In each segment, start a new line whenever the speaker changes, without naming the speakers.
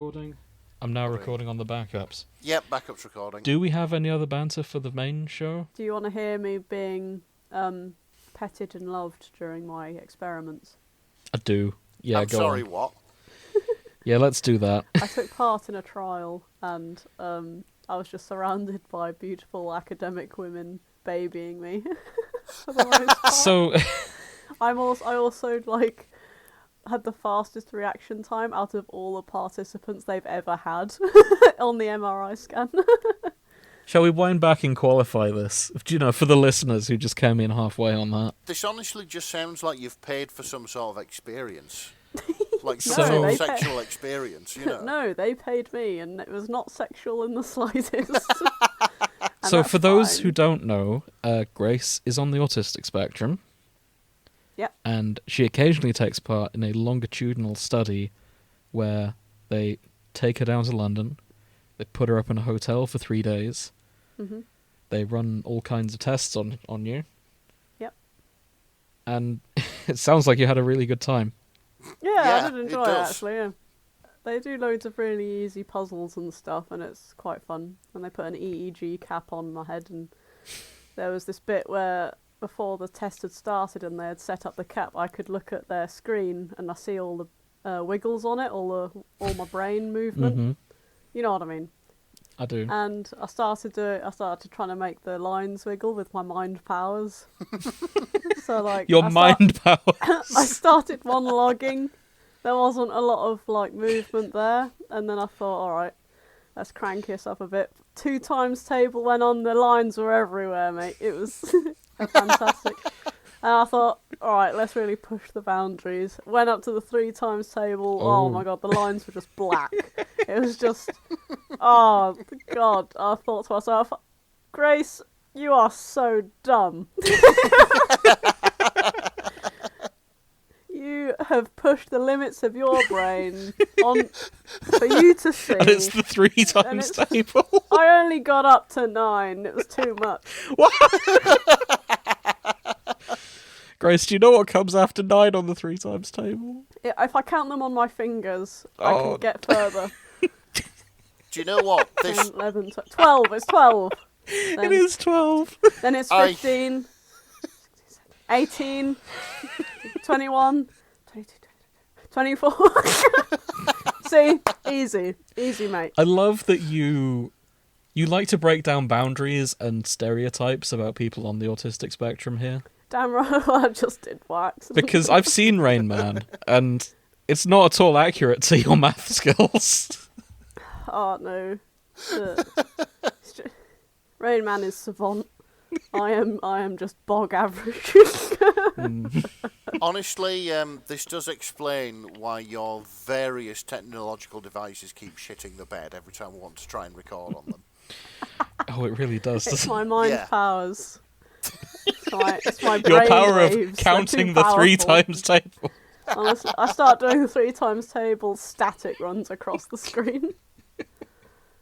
Recording. I'm now recording on the backups.
Yep, backup's recording.
Do we have any other banter for the main show?
Do you want to hear me being petted and loved during my experiments?
I do. Yeah,
I'm
go
sorry,
on.
what?
Yeah, let's do that.
I took part in a trial and I was just surrounded by beautiful academic women babying me. For the most part.
So,
I also like had the fastest reaction time out of all the participants they've ever had on the MRI scan.
shall we wind back and qualify this? Do you know, for the listeners who just came in halfway on that?
This honestly just sounds like you've paid for some sort of experience. Like
No,
some sort
they
of sexual experience, you know?
No, they paid me and it was not sexual in the slightest.
So for those
fine.
who don't know, Grace is on the autistic spectrum.
Yep.
And she occasionally takes part in a longitudinal study where they take her down to London, they put her up in a hotel for 3 days, they run all kinds of tests on you.
Yep.
And it sounds like you had a really good time.
Yeah, I did enjoy it
does.
actually, yeah. They do loads of really easy puzzles and stuff, and it's quite fun. And they put an EEG cap on my head, and there was this bit where, before the test had started and they had set up the cap, I could look at their screen and I see all the wiggles on it, all my brain movement.
Mm-hmm.
You know what I mean?
I do.
And I started trying to make the lines wiggle with my mind powers. So like
Your mind power.
I started monologuing. There wasn't a lot of like movement there, and then I thought, all right, let's crank this up a bit. 2 times table went on. The lines were everywhere, mate. It was fantastic. And I thought, all right, let's really push the boundaries. Went up to the 3 times table. Oh my god, the lines were just black. It was just, oh god. I thought to myself, Grace, you are so dumb. You have pushed the limits of your brain on for you to see.
And it's the 3 times table.
I only got up to 9. It was too much.
What? Grace, do you know what comes after 9 on the 3 times table?
If I count them on my fingers, I can get further.
Do you know what?
10, 11, 12. It's 12. Then,
It is 12.
Then it's 15, 18, 21, 22, 24. See? Easy, mate.
I love that you like to break down boundaries and stereotypes about people on the autistic spectrum here.
Damn right, I just did wax.
Because I've seen Rain Man, and it's not at all accurate to your math skills.
Oh, no. Rain Man is savant. I am just bog average.
Honestly, this does explain why your various technological devices keep shitting the bed every time we want to try and record on them.
Oh, it really does.
It's my mind powers. It's my brain
Your power
waves.
of counting
They're
the
too
3
powerful.
times table.
Honestly, I start doing the 3 times table, static runs across the screen.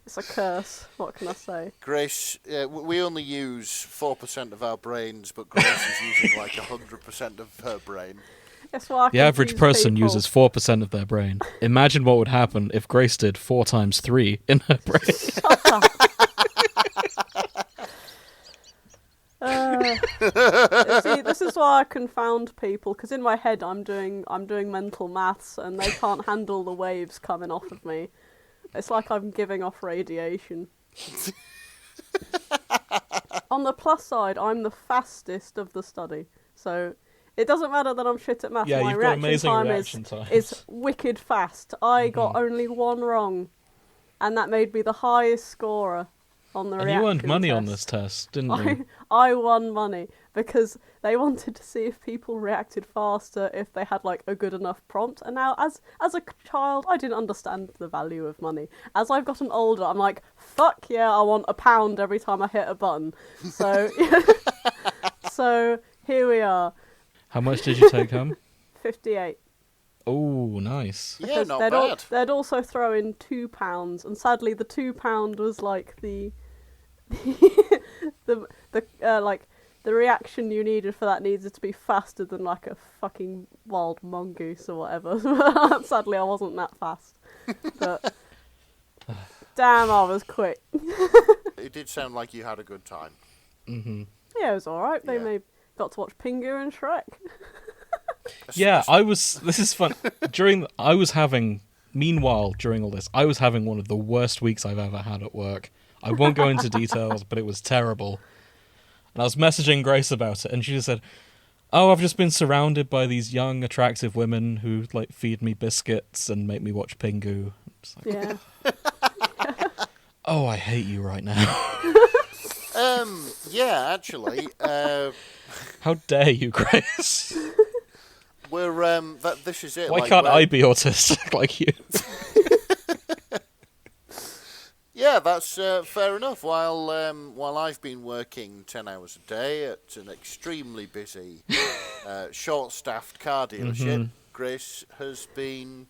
It's a curse. What can I say?
Grace, we only use 4% of our brains, but Grace is using like 100% of her brain.
That's why I
The average
confuse
person
people.
uses 4% of their brain. Imagine what would happen if Grace did 4 times 3 in her brain.
Shut up. See, this is why I confound people, because in my head I'm doing mental maths and they can't handle the waves coming off of me. It's like I'm giving off radiation. On the plus side, I'm the fastest of the study, so it doesn't matter that I'm shit at maths.
Yeah,
My
you've got
reaction
amazing
time
reaction times.
is wicked fast. I got only 1 wrong, and that made me the highest scorer on the
And
reaction
you earned money on
test.
this test, didn't you?
I won money because they wanted to see if people reacted faster if they had like a good enough prompt. And now, as a child, I didn't understand the value of money. As I've gotten older, I'm like, fuck yeah, I want £1 every time I hit a button. So, so here we are.
How much did you take home?
58.
Oh, nice.
Yeah,
Because
not bad.
they'd also throw in £2, and sadly the £2 was like the the reaction you needed for that needed to be faster than like a fucking wild mongoose or whatever. Sadly, I wasn't that fast. But Damn, I was quick.
It did sound like you had a good time.
Mm-hmm.
Yeah, it was alright. They
Yeah.
got to watch Pingu and Shrek.
Yeah, this is fun. Meanwhile, during all this, I was having one of the worst weeks I've ever had at work. I won't go into details, but it was terrible. And I was messaging Grace about it, and she just said, "Oh, I've just been surrounded by these young, attractive women who like feed me biscuits and make me watch Pingu." Like,
Yeah.
oh, I hate you right now.
Yeah, actually,
How dare you, Grace?
we're this is it.
Why
like,
can't
we're-
I be autistic like you?
Yeah, that's fair enough. While I've been working 10 hours a day at an extremely busy, short-staffed car dealership, Grace has been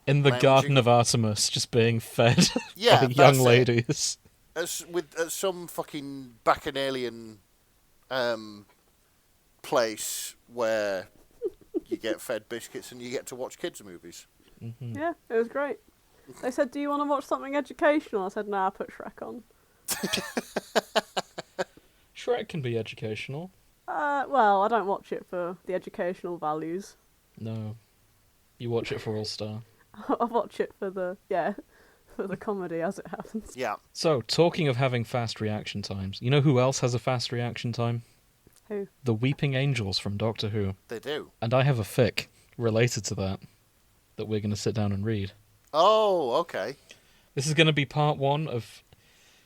In the
lounging-
Garden of Artemis, just being fed
Yeah,
by young
that's it.
ladies.
at some fucking bacchanalian place where you get fed biscuits and you get to watch kids' movies.
Yeah, it was great. They said, "Do you want to watch something educational?" I said, "Nah, put Shrek on."
Shrek can be educational.
Well, I don't watch it for the educational values.
No. You watch it for All Star.
I watch it for the comedy as it happens.
Yeah.
So, talking of having fast reaction times, you know who else has a fast reaction time?
Who?
The Weeping Angels from Doctor Who.
They do.
And I have a fic related to that we're going to sit down and read.
Oh, okay.
This is going to be part one of...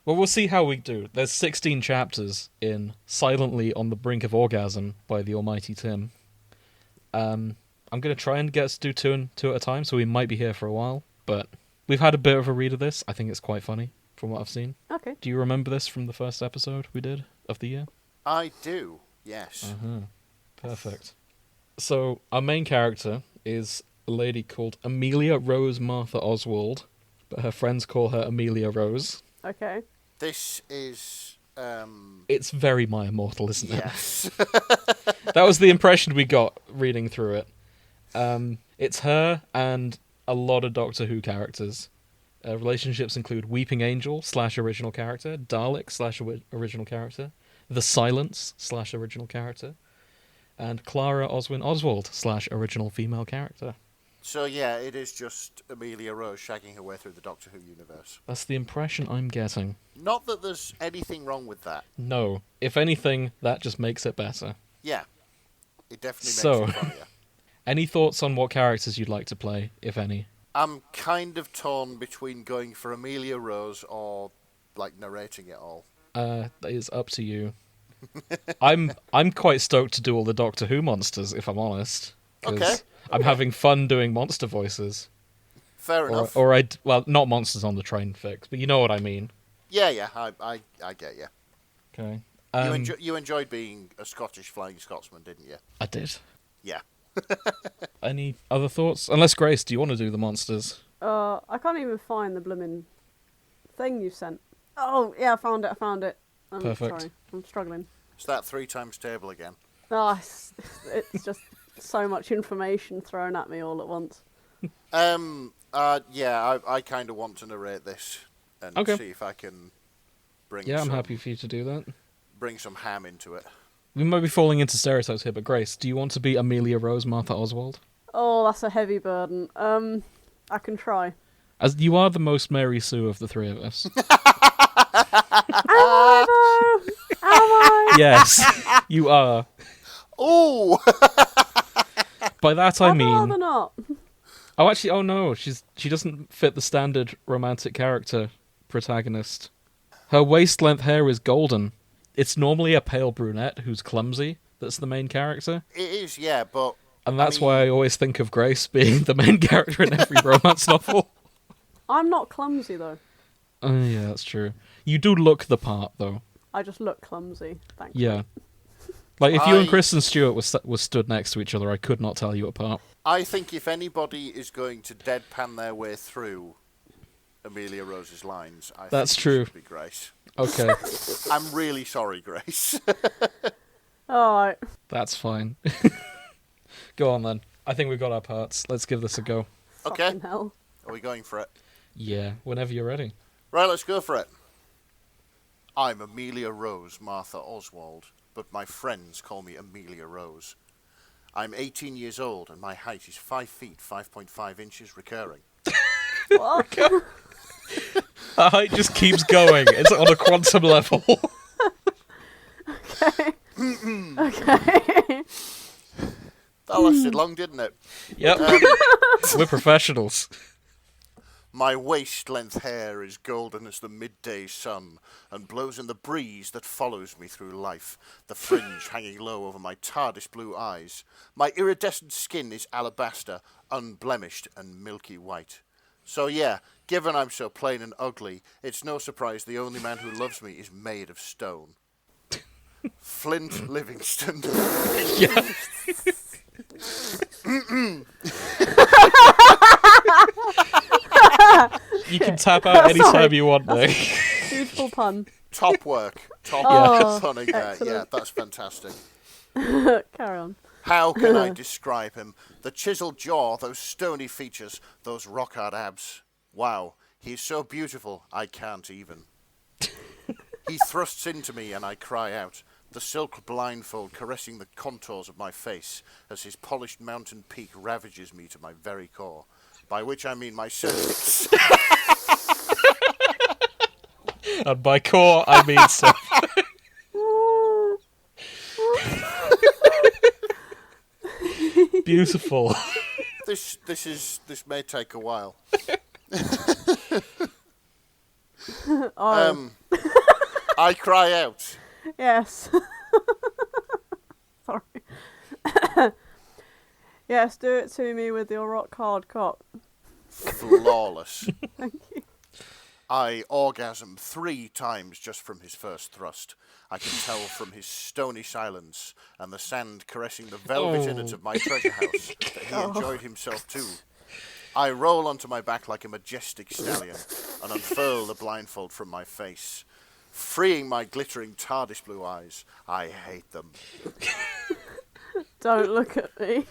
Well, we'll see how we do. There's 16 chapters in Silently on the Brink of Orgasm by TheAlmightyTim. I'm going to try and get us to do two at a time, so we might be here for a while. But we've had a bit of a read of this. I think it's quite funny, from what I've seen.
Okay.
Do you remember this from the first episode we did of the year?
I do, yes.
Perfect. So, our main character is a lady called Amelia-Rose Martha Oswald, but her friends call her Amelia-Rose.
Okay.
This is...
It's very My Immortal, isn't it?
Yes.
That was the impression we got reading through it. It's her and a lot of Doctor Who characters. Relationships include Weeping Angel / original character, Dalek / original character, The Silence / original character, and Clara Oswin Oswald / original female character.
So, yeah, it is just Amelia-Rose shagging her way through the Doctor Who universe.
That's the impression I'm getting.
Not that there's anything wrong with that.
No. If anything, that just makes it better.
Yeah. It definitely
So-
makes it funnier.
Any thoughts on what characters you'd like to play, if any?
I'm kind of torn between going for Amelia-Rose or, like, narrating it all.
That is up to you. I'm quite stoked to do all the Doctor Who monsters, if I'm honest. 'Cause
Okay.
I'm having fun doing monster voices.
Fair enough.
Well, not monsters on the train fics, but you know what I mean.
Yeah, I get you.
Okay.
You enjoyed being a Scottish flying Scotsman, didn't you?
I did.
Yeah.
Any other thoughts? Unless, Grace, do you want to do the monsters?
I can't even find the blooming thing you sent. Oh, yeah, I found it.
Perfect.
Sorry, I'm struggling.
It's that 3 times table again.
Oh, it's just so much information thrown at me all at once.
Yeah, I kind of want to narrate this and
Okay.
see if I can bring
Yeah, I'm
some,
happy for you to do that.
bring some ham into it.
We might be falling into stereotypes here, but Grace, do you want to be Amelia-Rose Martha Oswald?
Oh, that's a heavy burden. I can try.
As you are the most Mary Sue of the three of us.
Am I?
Yes, you are.
Oh!
By that I
I'd
mean...
rather not.
Oh, actually, oh no, she doesn't fit the standard romantic character protagonist. Her waist-length hair is golden. It's normally a pale brunette who's clumsy that's the main character.
It is, yeah, but...
And that's why I always think of Grace being the main character in every romance novel.
I'm not clumsy, though.
Oh, yeah, that's true. You do look the part, though.
I just look clumsy, thanks.
Yeah. Like, if you and Kristen Stewart was stood next to each other, I could not tell you apart.
I think if anybody is going to deadpan their way through Amelia-Rose's lines, I
That's
think
true.
it should be Grace.
Okay,
I'm really sorry, Grace.
Alright.
that's fine. Go on, then. I think we've got our parts. Let's give this a go.
Okay.
Fucking hell.
Are we going for it?
Yeah, whenever you're ready.
Right, let's go for it. I'm Amelia-Rose Martha Oswald, but my friends call me Amelia-Rose. I'm 18 years old and my height is 5 feet 5.5 inches recurring.
What?
That height just keeps going. It's on a quantum level.
Okay. Okay.
That lasted long, didn't it?
Yep. We're professionals.
My waist-length hair is golden as the midday sun and blows in the breeze that follows me through life, the fringe hanging low over my TARDIS blue eyes. My iridescent skin is alabaster, unblemished and milky white. So yeah, given I'm so plain and ugly, it's no surprise the only man who loves me is made of stone. Flint Livingston.
Yeah. You can tap out anytime you want, though.
Beautiful pun.
Top work. Top
Oh,
punning there.
excellent.
Yeah, that's fantastic.
Carry on.
How can I describe him? The chiseled jaw, those stony features, those rock-hard abs. Wow, he's so beautiful, I can't even. He thrusts into me and I cry out, the silk blindfold caressing the contours of my face as his polished mountain peak ravages me to my very core, by which I mean my cervix.
And by core, I mean so. Beautiful.
This may take a while. I cry out.
Yes. Sorry. Yes, do it to me with your rock hard cock.
Flawless.
Thank you.
I orgasm 3 times just from his first thrust. I can tell from his stony silence and the sand caressing the velvet innards of my treasure house that he enjoyed himself too. I roll onto my back like a majestic stallion and unfurl the blindfold from my face. Freeing my glittering TARDIS blue eyes, I hate them.
Don't look at me.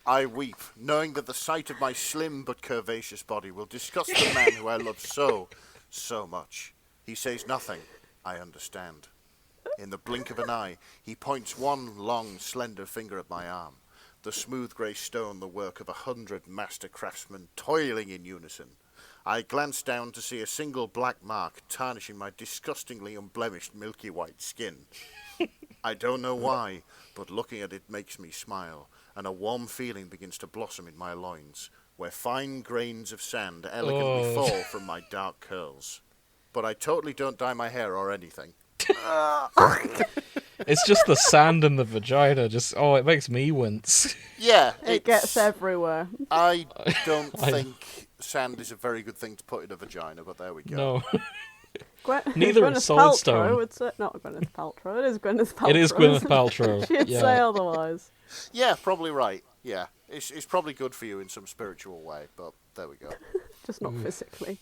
I weep, knowing that the sight of my slim but curvaceous body will disgust the man who I love so much. He says nothing, I understand. In the blink of an eye, he points one long, slender finger at my arm, the smooth grey stone the work of 100 master craftsmen toiling in unison. I glance down to see a single black mark tarnishing my disgustingly unblemished milky white skin. I don't know why, but looking at it makes me smile, and a warm feeling begins to blossom in my loins, where fine grains of sand elegantly fall from my dark curls. But I totally don't dye my hair or anything.
It's just the sand in the vagina. It makes me wince.
Yeah,
It gets everywhere.
I don't think sand is a very good thing to put in a vagina, but there we go.
No.
Neither
is Solid Stone.
would say, not Gwyneth Paltrow. It is Gwyneth Paltrow.
It is Gwyneth Paltrow.
She'd
Yeah.
say otherwise.
Yeah, probably right. Yeah, it's probably good for you in some spiritual way, but there we go.
Just not physically.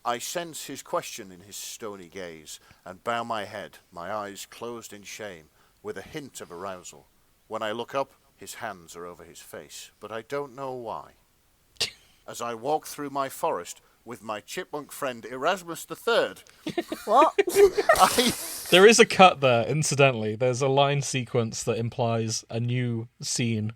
I sense his question in his stony gaze and bow my head, my eyes closed in shame, with a hint of arousal. When I look up, his hands are over his face, but I don't know why. As I walk through my forest with my chipmunk friend Erasmus III,
What?
There is a cut there, incidentally. There's a line sequence that implies a new scene.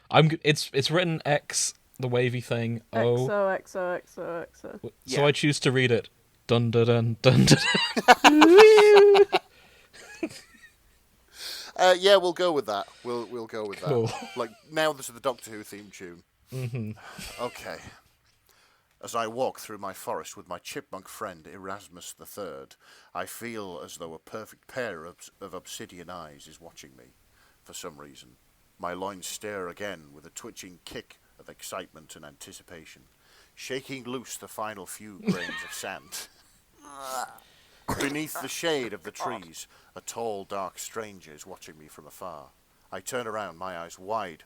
It's written X, the wavy thing, O.
XOXOXOXO.
So
Yeah.
I choose to read it. Dun dun dun dun dun.
Yeah, we'll go with that. We'll go with that.
Cool.
Like, now this is the Doctor Who theme tune.
Mm-hmm.
Okay. As I walk through my forest with my chipmunk friend Erasmus III, I feel as though a perfect pair of obsidian eyes is watching me. For some reason, my loins stir again with a twitching kick of excitement and anticipation, shaking loose the final few grains of sand. Beneath the shade of the trees, a tall, dark stranger is watching me from afar. I turn around, my eyes wide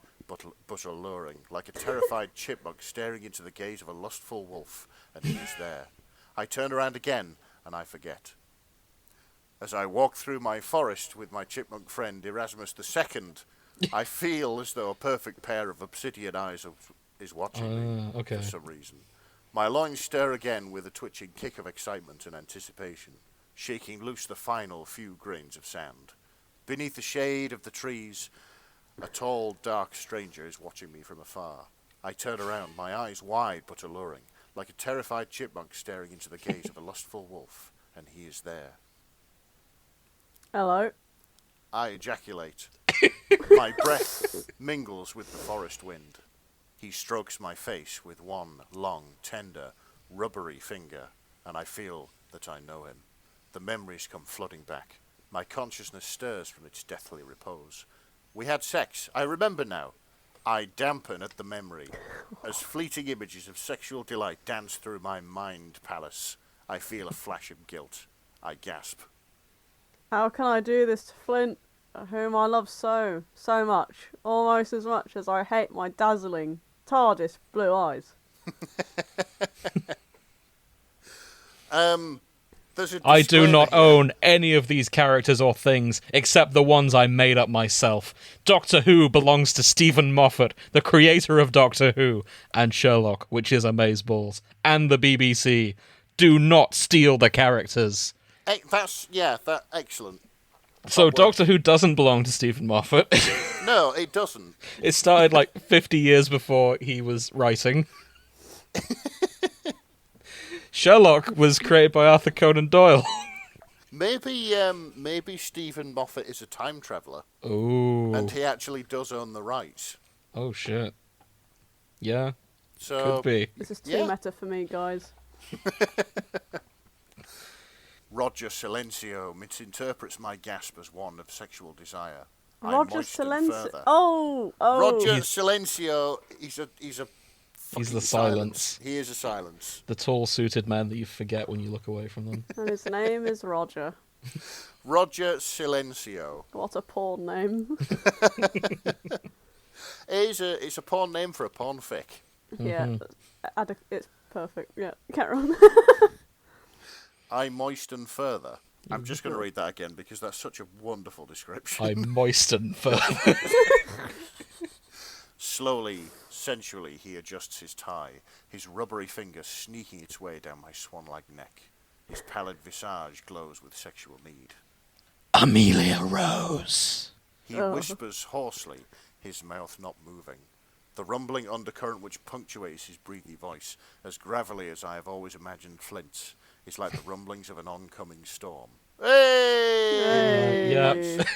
but alluring, like a terrified chipmunk staring into the gaze of a lustful wolf, and he is there. I turn around again, and I forget. As I walk through my forest with my chipmunk friend Erasmus II, I feel as though a perfect pair of obsidian eyes is watching me
Okay.
for some reason. My loins stir again with a twitching kick of excitement and anticipation, shaking loose the final few grains of sand. Beneath the shade of the trees, a tall, dark stranger is watching me from afar. I turn around, my eyes wide but alluring, like a terrified chipmunk staring into the gaze of a lustful wolf, and he is there.
Hello.
I ejaculate. My breath mingles with the forest wind. He strokes my face with one long, tender, rubbery finger, and I feel that I know him. The memories come flooding back. My consciousness stirs from its deathly repose. We had sex. I remember now. I dampen at the memory. As fleeting images of sexual delight dance through my mind palace, I feel a flash of guilt. I gasp.
How can I do this to Flint, whom I love so much, almost as much as I hate my dazzling, TARDIS blue eyes?
I do not own any of these characters or things, except the ones I made up myself. Doctor Who belongs to Stephen Moffat, the creator of Doctor Who, and Sherlock, which is amazeballs, and the BBC. Do not steal the characters.
Excellent.
So Doctor Who doesn't belong to Stephen Moffat.
No, it doesn't.
It started like 50 years before he was writing. Sherlock was created by Arthur Conan Doyle.
Maybe Stephen Moffat is a time traveller.
Ooh.
And he actually does own the rights.
Oh, shit. Yeah,
so
could be.
This is too meta for me, guys.
Roger Silencio misinterprets my gasp as one of sexual desire.
Roger Silencio. Oh.
Roger Silencio. He's
the silence.
He is a silence.
The tall, suited man that you forget when you look away from them.
And his name is Roger.
Roger Silencio.
What a porn name.
It's a porn name for a porn fic.
Yeah, it's perfect. Yeah, carry on.
I moisten further. I'm just going to read that again because that's such a wonderful description.
I moisten further.
Slowly, sensually, he adjusts his tie, his rubbery finger sneaking its way down my swan-like neck. His pallid visage glows with sexual need.
Amelia-Rose.
He whispers hoarsely, his mouth not moving. The rumbling undercurrent which punctuates his breathy voice, as gravelly as I have always imagined Flint's, is like the rumblings of an oncoming storm. Hey!
Yep.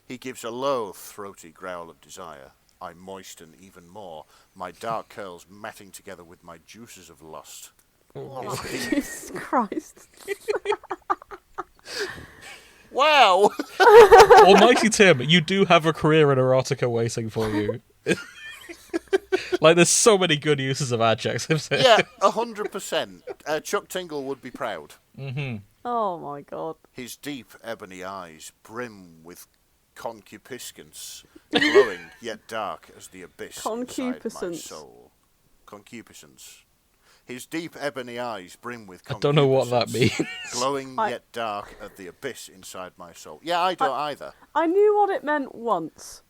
He gives a low, throaty growl of desire. I moisten even more, my dark curls matting together with my juices of lust.
Oh, Jesus Christ.
Wow!
Almighty Tim, you do have a career in erotica waiting for you. Like, there's so many good uses of adjectives here.
Yeah, 100%. Chuck Tingle would be proud.
Mm-hmm.
Oh my god.
His deep ebony eyes brim with concupiscence, glowing yet dark as the abyss inside my soul. Concupiscence. His deep ebony eyes brim with concupiscence.
I don't know what that means.
Glowing yet dark as the abyss inside my soul. Yeah, I don't either.
I knew what it meant once.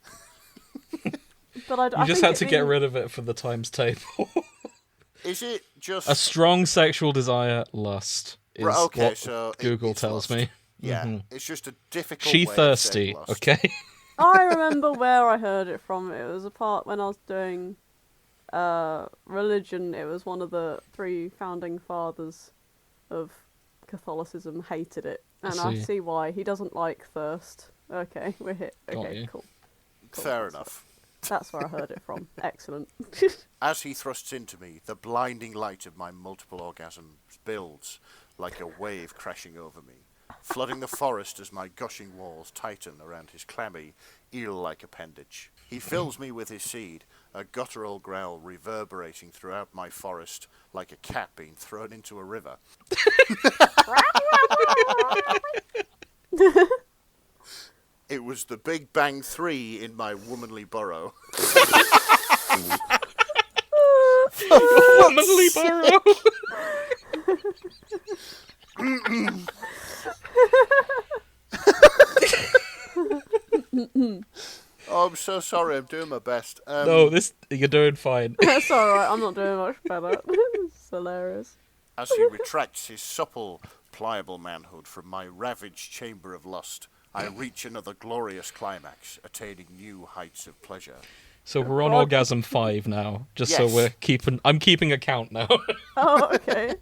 But
you just had to get rid of it for the times table.
Is it just...
A strong sexual desire, lust, is
okay,
what
so
Google tells me.
Yeah, it's just a difficult
She
way
thirsty,
of saying lust.
okay?
I remember where I heard it from. It was a part when I was doing religion. It was one of the 3 founding fathers of Catholicism hated it. And I see why. He doesn't like thirst. Okay, we're hit. Okay, cool.
Fair enough.
That's where I heard it from. Excellent.
As he thrusts into me, the blinding light of my multiple orgasms builds like a wave crashing over me, flooding the forest as my gushing walls tighten around his clammy, eel-like appendage. He fills me with his seed, a guttural growl reverberating throughout my forest like a cat being thrown into a river. It was the Big Bang 3 in my womanly burrow.
Womanly burrow.
Oh, I'm so sorry. I'm doing my best.
No, you're doing fine.
That's alright. I'm not doing much better. hilarious.
As he retracts his supple, pliable manhood from my ravaged chamber of lust, I reach another glorious climax, attaining new heights of pleasure.
So we're on orgasm 5 now, just so I'm keeping a count now.
Oh, okay.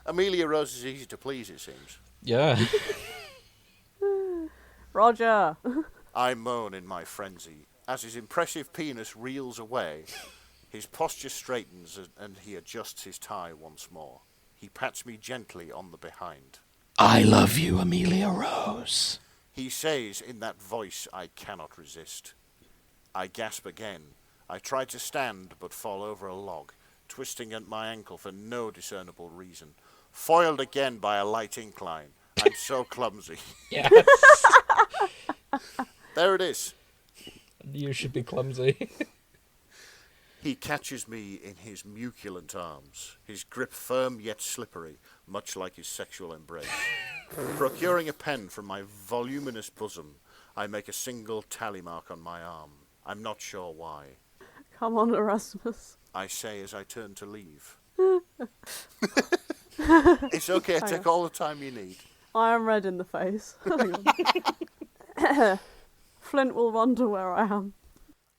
Amelia-Rose is easy to please, it seems.
Yeah.
Roger.
I moan in my frenzy. As his impressive penis reels away, his posture straightens and he adjusts his tie once more. He pats me gently on the behind.
I love you, Amelia-Rose.
He says in that voice I cannot resist. I gasp again. I try to stand but fall over a log, twisting at my ankle for no discernible reason. Foiled again by a light incline. I'm so clumsy.
Yes.
There it is.
You should be clumsy.
He catches me in his muculent arms, his grip firm yet slippery, much like his sexual embrace. Procuring a pen from my voluminous bosom, I make a single tally mark on my arm. I'm not sure why.
Come on, Erasmus.
I say as I turn to leave. It's okay, take all the time you need.
I am red in the face. Hang on. Flint will wonder where I am.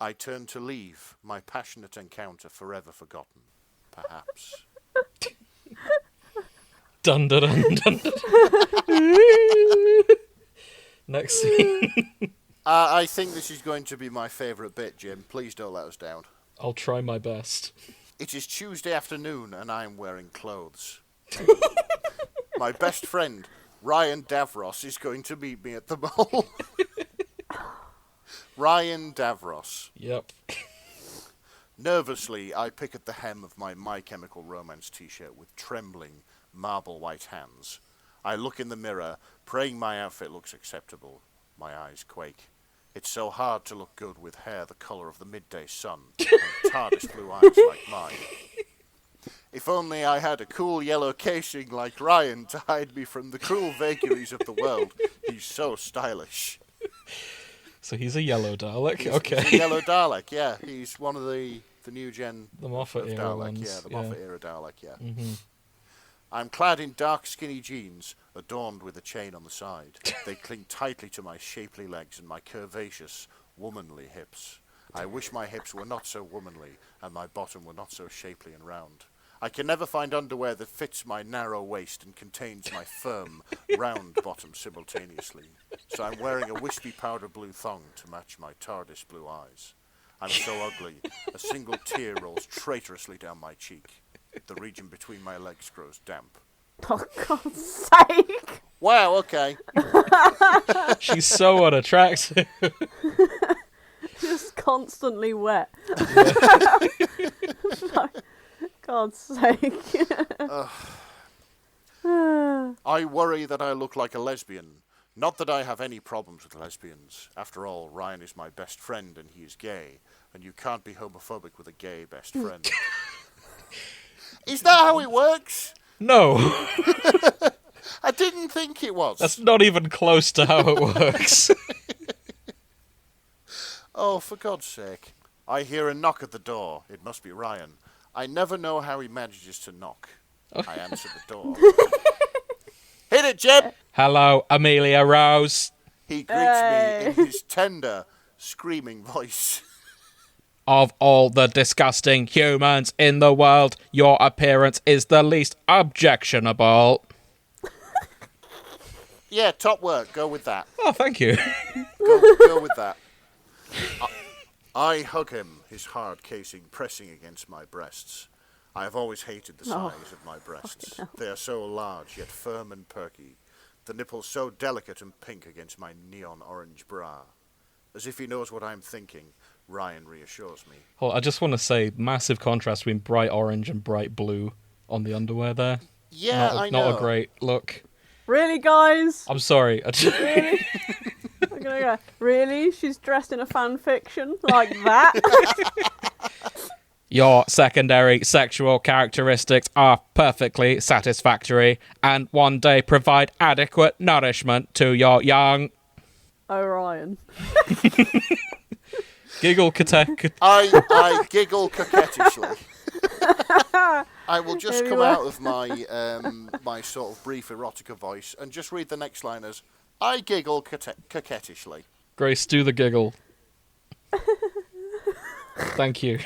I turn to leave, my passionate encounter forever forgotten. Perhaps.
Dun dun dun dun. Next scene.
I think this is going to be my favourite bit, Jim. Please don't let us down.
I'll try my best.
It is Tuesday afternoon and I am wearing clothes. My best friend, Ryan Davros, is going to meet me at the mall. Ryan Davros.
Yep.
Nervously, I pick at the hem of my My Chemical Romance t-shirt with trembling, marble-white hands. I look in the mirror, praying my outfit looks acceptable. My eyes quake. It's so hard to look good with hair the colour of the midday sun and TARDIS blue eyes like mine. If only I had a cool yellow casing like Ryan to hide me from the cruel vagaries of the world. He's so stylish.
So he's a yellow Dalek.
He's
Okay.
a yellow Dalek, yeah. He's one of the new gen
The Moffat
of
era
Dalek,
ones.
yeah, the Moffat era Dalek, yeah.
Mm-hmm.
I'm clad in dark skinny jeans, adorned with a chain on the side. They cling tightly to my shapely legs and my curvaceous, womanly hips. I wish my hips were not so womanly and my bottom were not so shapely and round. I can never find underwear that fits my narrow waist and contains my firm, round bottom simultaneously. So I'm wearing a wispy powder blue thong to match my TARDIS blue eyes. I'm so ugly, a single tear rolls traitorously down my cheek. The region between my legs grows damp.
Oh, God's sake!
Wow, okay.
She's so unattractive.
Just constantly wet. God's sake.
I worry that I look like a lesbian. Not that I have any problems with lesbians. After all, Ryan is my best friend and he is gay. And you can't be homophobic with a gay best friend. Is that how it works?
No.
I didn't think it was.
That's not even close to how it works.
Oh, for God's sake. I hear a knock at the door. It must be Ryan. I never know how he manages to knock. I answer the door. Hit it, Jim!
Hello, Amelia-Rose.
He greets me in his tender, screaming voice.
Of all the disgusting humans in the world, your appearance is the least objectionable.
Yeah, top work. Go with that.
Oh, thank you.
Go with that. I hug him, his hard casing pressing against my breasts. I have always hated the size of my breasts. They are so large, yet firm and perky. The nipples so delicate and pink against my neon orange bra. As if he knows what I'm thinking, Ryan reassures me.
Well, I just want to say, massive contrast between bright orange and bright blue on the underwear there.
Yeah, I know.
Not a great look.
Really, guys?
I'm sorry.
Really? I'm gonna go, really? She's dressed in a fan fiction like that?
Your secondary sexual characteristics are perfectly satisfactory and one day provide adequate nourishment to your young.
Orion.
Giggle
I giggle coquettishly. I will just
Here
come
you are.
out of my my sort of brief erotica voice and just read the next line as, I giggle coquettishly.
Grace, do the giggle. Thank you.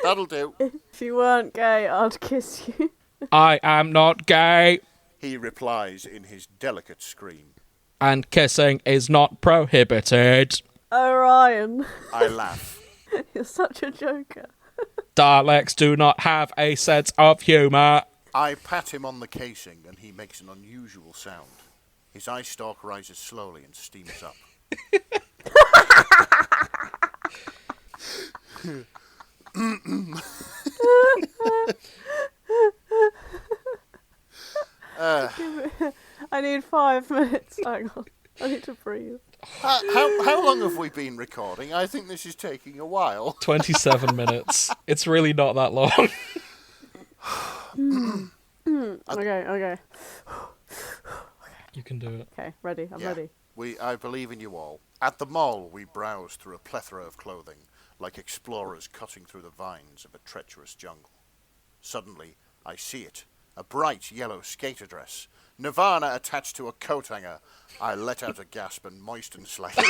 That'll do.
If you weren't gay, I'd kiss you.
I am not gay,
He replies in his delicate scream.
and kissing is not prohibited.
Oh, Ryan,
I laugh.
you're such a joker.
Daleks do not have a sense of humour.
I pat him on the casing and he makes an unusual sound. His eye stalk rises slowly and steams up.
I need 5 minutes. Hang on. I need to breathe.
How long have we been recording? I think this is taking a while.
27 minutes. It's really not that long.
Okay.
You can do it.
Okay, ready. I'm
Yeah.
ready.
I believe in you all. At the mall, we browse through a plethora of clothing, like explorers cutting through the vines of a treacherous jungle. Suddenly, I see it. A bright yellow skater dress. Nirvana attached to a coat hanger. I let out a gasp and moisten slightly.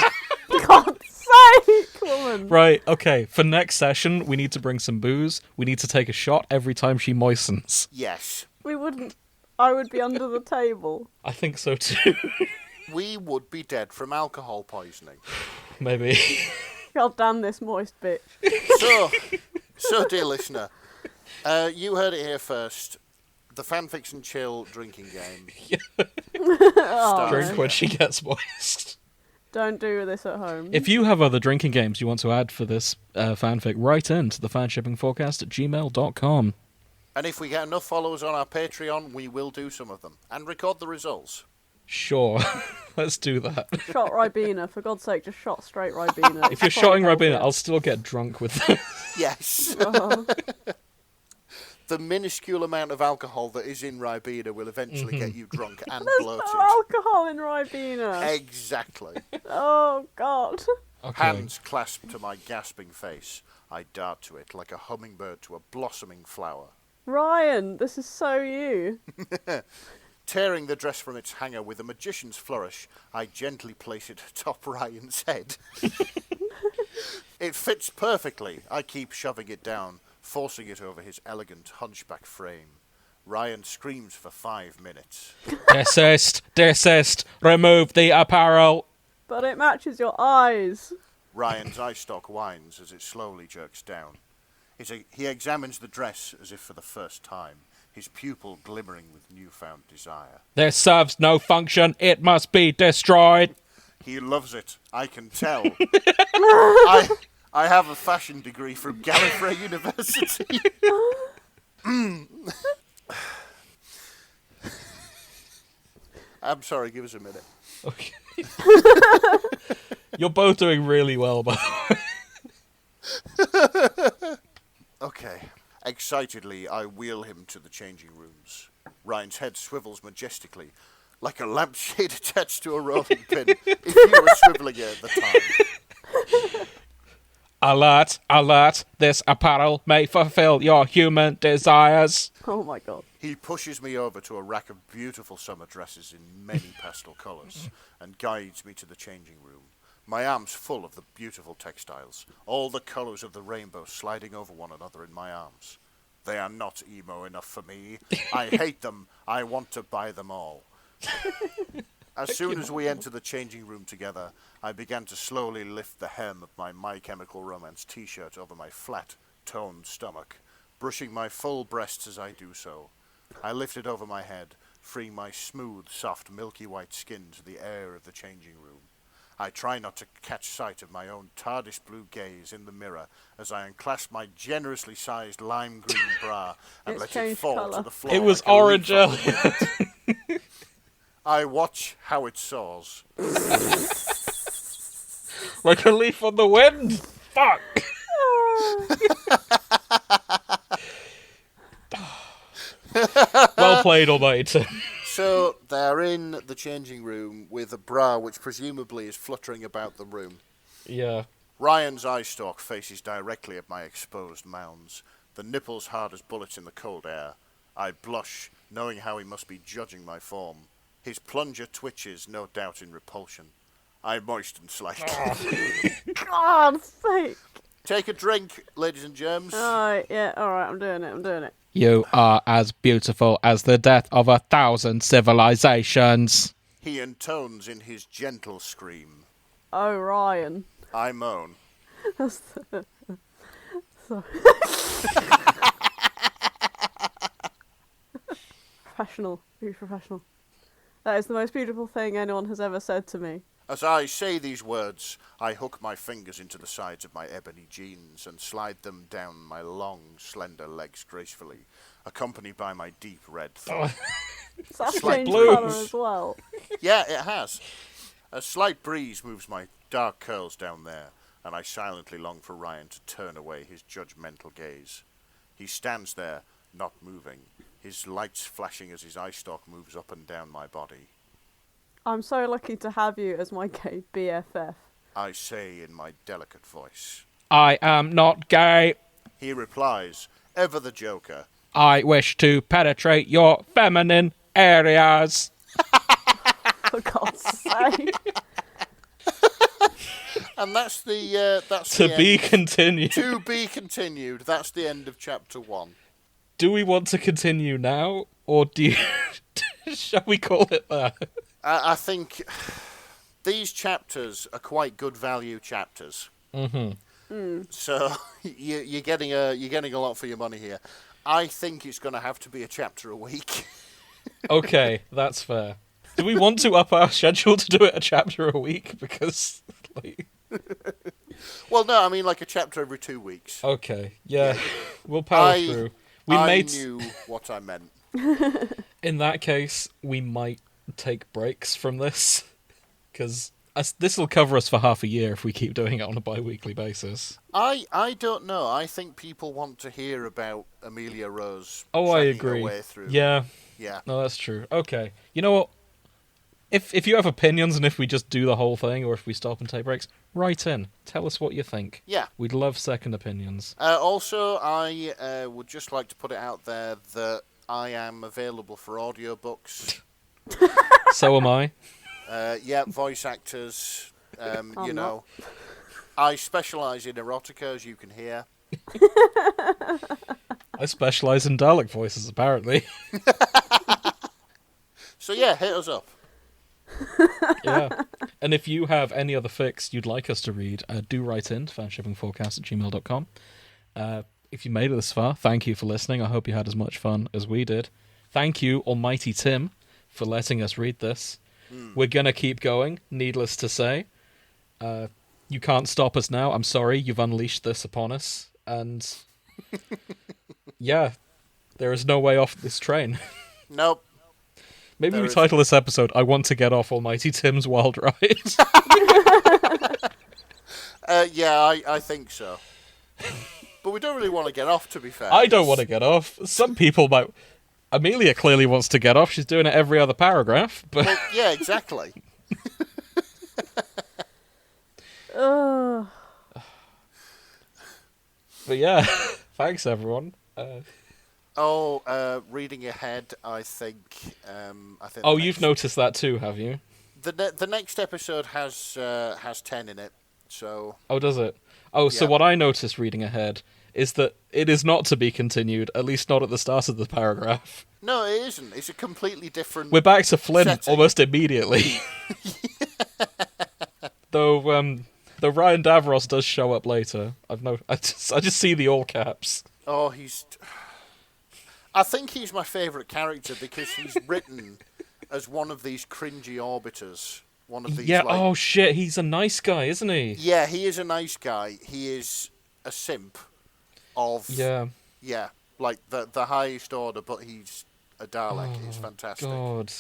God's sake, woman.
Right, okay. For next session, we need to bring some booze. We need to take a shot every time she moistens.
Yes,
We wouldn't. I would be under the table.
I think so too.
we would be dead from alcohol poisoning.
Maybe.
God damn this moist bitch.
So, dear listener, you heard it here first. The Fanfics and Chill drinking game.
Oh,
Drink
no.
when she gets moist.
Don't do this at home.
If you have other drinking games you want to add for this fanfic, write in to thefanshippingforecast@gmail.com.
And if we get enough followers on our Patreon, we will do some of them and record the results.
Sure. Let's do that.
Shot Ribena, for God's sake, just shot straight Ribena.
If you're shotting Ribena, I'll still get drunk with them.
Yes. The minuscule amount of alcohol that is in Ribena will eventually get you drunk and
There's
bloated.
no alcohol in Ribena.
Exactly.
Oh, God.
Okay.
Hands clasped to my gasping face, I dart to it like a hummingbird to a blossoming flower.
Ryan, this is so you.
Tearing the dress from its hanger with a magician's flourish, I gently place it atop Ryan's head. It fits perfectly. I keep shoving it down, forcing it over his elegant hunchback frame. Ryan screams for 5 minutes.
Desist, remove the apparel.
But it matches your eyes.
Ryan's eye stalk whines as it slowly jerks down. He examines the dress as if for the first time, his pupil glimmering with newfound desire.
This serves no function, it must be destroyed.
He loves it, I can tell. I have a fashion degree from Gallifrey University. I'm sorry, give us a minute.
Okay. You're both doing really well, by the way.
Okay. Excitedly, I wheel him to the changing rooms. Ryan's head swivels majestically, like a lampshade attached to a rolling pin, if you were swiveling it at the time.
Alert, this apparel may fulfill your human desires.
Oh, my God.
He pushes me over to a rack of beautiful summer dresses in many pastel colours and guides me to the changing room. My arms full of the beautiful textiles, all the colours of the rainbow sliding over one another in my arms. They are not emo enough for me. I hate them. I want to buy them all. As soon as we enter the changing room together, I began to slowly lift the hem of my My Chemical Romance t-shirt over my flat, toned stomach, brushing my full breasts as I do so. I lift it over my head, freeing my smooth, soft, milky white skin to the air of the changing room. I try not to catch sight of my own TARDIS blue gaze in the mirror as I unclasp my generously sized lime green bra and
It's
let it
changed
fall
colour.
to the floor.
It was
like a leaf
orange
on the wind. I watch how it soars.
Like a leaf on the wind. Fuck. Well played, Almighty Tim.
So they're in the changing room with a bra which presumably is fluttering about the room.
Yeah.
Ryan's eye stalk faces directly at my exposed mounds. the nipples hard as bullets in the cold air. I blush, knowing how he must be judging my form. His plunger twitches, no doubt in repulsion. I moisten slightly.
God's sake.
Take a drink, ladies and germs.
Alright, yeah, alright, I'm doing it.
You are as beautiful as the death of 1,000 civilizations.
He intones in his gentle scream.
Oh, Ryan.
I moan.
Sorry. Professional. Be professional. That is the most beautiful thing anyone has ever said to me.
As I say these words, I hook my fingers into the sides of my ebony jeans and slide them down my long, slender legs gracefully, accompanied by my deep red throat.
So that's
Slight
changed
blues.
colour as well.
Yeah, it has. A slight breeze moves my dark curls down there, and I silently long for Ryan to turn away his judgmental gaze. He stands there, not moving, his lights flashing as his eye stalk moves up and down my body.
I'm so lucky to have you as my gay BFF.
I say in my delicate voice.
I am not gay.
He replies, ever the joker.
I wish to penetrate your feminine areas.
For God's sake.
And that's the
To
the
be
end.
continued.
To be continued. That's the end of chapter 1.
Do we want to continue now, or do you... shall we call it that?
I think these chapters are quite good value chapters.
Mm-hmm.
So you're getting a lot for your money here. I think it's going to have to be a chapter a week.
Okay, that's fair. Do we want to up our schedule to do it a chapter a week? Because, like...
Well, no, I mean like a chapter every 2 weeks.
Okay, yeah, we'll power through.
I knew what I meant.
In that case, we might take breaks from this, because this will cover us for half a year if we keep doing it on a bi-weekly basis.
I don't know. I think people want to hear about Amelia-Rose.
Oh, I
tracking her
agree.
way through.
Yeah.
Yeah.
No, that's true. Okay. You know what? If you have opinions and if we just do the whole thing or if we stop and take breaks, write in. Tell us what you think.
Yeah.
We'd love second opinions.
Also, I would just like to put it out there that I am available for audiobooks.
So am I.
Yeah, voice actors.
I'm
You know,
not.
I specialise in erotica, as you can hear.
I specialise in Dalek voices, apparently.
So yeah, hit us up.
Yeah. And if you have any other fics you'd like us to read, do write in to fanshippingforecast@gmail.com. If you made it this far, thank you for listening. I hope you had as much fun as we did. Thank you, Almighty Tim, for letting us read this. We're going to keep going, needless to say. You can't stop us now. I'm sorry, you've unleashed this upon us. And yeah, there is no way off this train.
Nope.
Maybe
There
we
is-
title this episode, I Want to Get Off Almighty Tim's Wild Ride.
Yeah, I think so. But we don't really want to get off, to be fair.
I don't want to get off. Some people might... Amelia clearly wants to get off. She's doing it every other paragraph. But
Well, yeah, exactly.
Ugh.
But yeah, thanks everyone.
Reading ahead, I think.
Oh, you've noticed that too, have you?
The next episode has 10 in it, so
Oh, does it? Oh, so
Yeah.
what I noticed reading ahead is that it is not to be continued, at least not at the start of the paragraph.
no, it isn't. It's a completely different.
We're back to Flynn
Setting.
almost immediately. Though Ryan Davros does show up later. I just see the all caps.
Oh, I think he's my favourite character because he's written as one of these cringy orbiters. One of these.
Yeah.
Like,
Oh shit, he's a nice guy, isn't he?
yeah, he is a nice guy. He is a simp of
Yeah.
like the highest order, but he's a Dalek. It's fantastic.
God.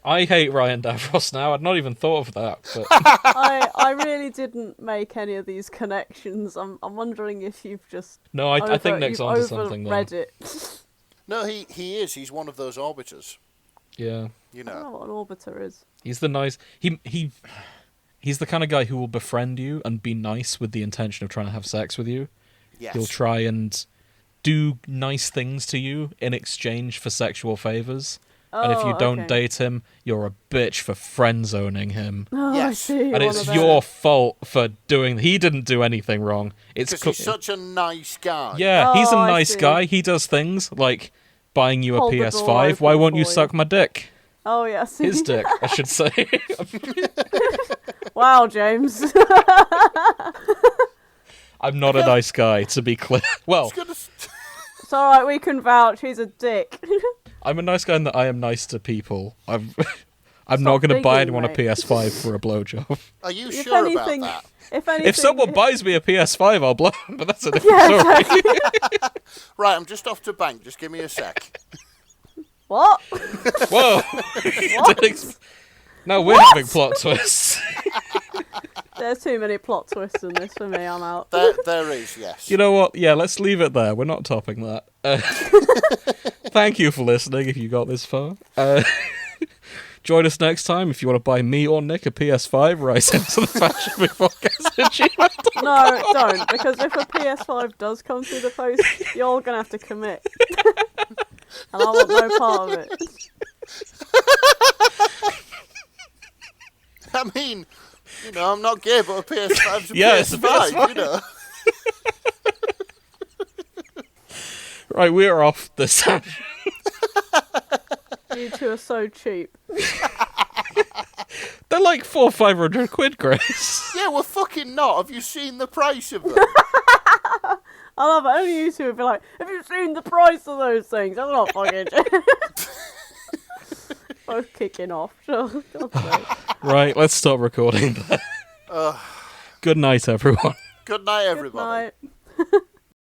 I hate Ryan Davros now. I'd not even thought of that. But
I really didn't make any of these connections. I'm wondering if you've just
no, I think Nick's
you've
onto something there.
overread it.
No, he is. He's one of those orbiters.
Yeah.
You
I don't know
know.
what an orbiter is.
He's the nice. He's the kind of guy who will befriend you and be nice with the intention of trying to have sex with you.
Yes.
He'll try and do nice things to you in exchange for sexual favors. And if you don't date him, you're a bitch for friend-zoning him.
Oh,
Yes.
I see.
And it's your fault for doing... He didn't do anything wrong.
Because he's such a nice guy.
Yeah, he's a
I
nice
see.
guy. He does things like buying you a
Hold the door
PS5. Why
open
won't you
for you.
suck my dick?
Oh, yeah, I see.
His dick, I should say.
Wow, James.
I'm not a nice guy, to be clear. Well,
It's alright, we can vouch. He's a dick.
I'm a nice guy in that I am nice to people. I'm not going to buy
digging,
anyone a
mate.
PS5 for a blowjob.
Are you
If
sure
anything-
about that?
If anything,
If someone buys me a PS5, I'll blow him, but that's a different
Yeah,
story.
exactly.
Right, I'm just off to bank. Just give me a sec.
What?
Whoa!
What?
No, we're having plot twists.
There's too many plot twists in this for me. I'm out.
There is, yes.
You know what? Yeah, let's leave it there. We're not topping that. Thank you for listening if you got this far. Join us next time if you want to buy me or Nick a PS5. Write into the Fashion Podcast.
No, don't, because if a PS5 does come through the post, you're gonna have to commit, and I want no part of it.
I mean, you know, I'm not gay, but a PS5's a
Yeah, it's a
PS5,
PS5.
you know.
Right, we're off this time.
You two are so cheap.
They're like 400 or 500 quid, Grace.
Yeah, we're fucking not. Have you seen the price of them?
I love it. Only you two would be like, have you seen the price of those things? I'm not fucking. Both kicking off. Sure. God's sake.
Right, let's stop recording. Good night, everyone.
Good night,
Good
everybody.
night.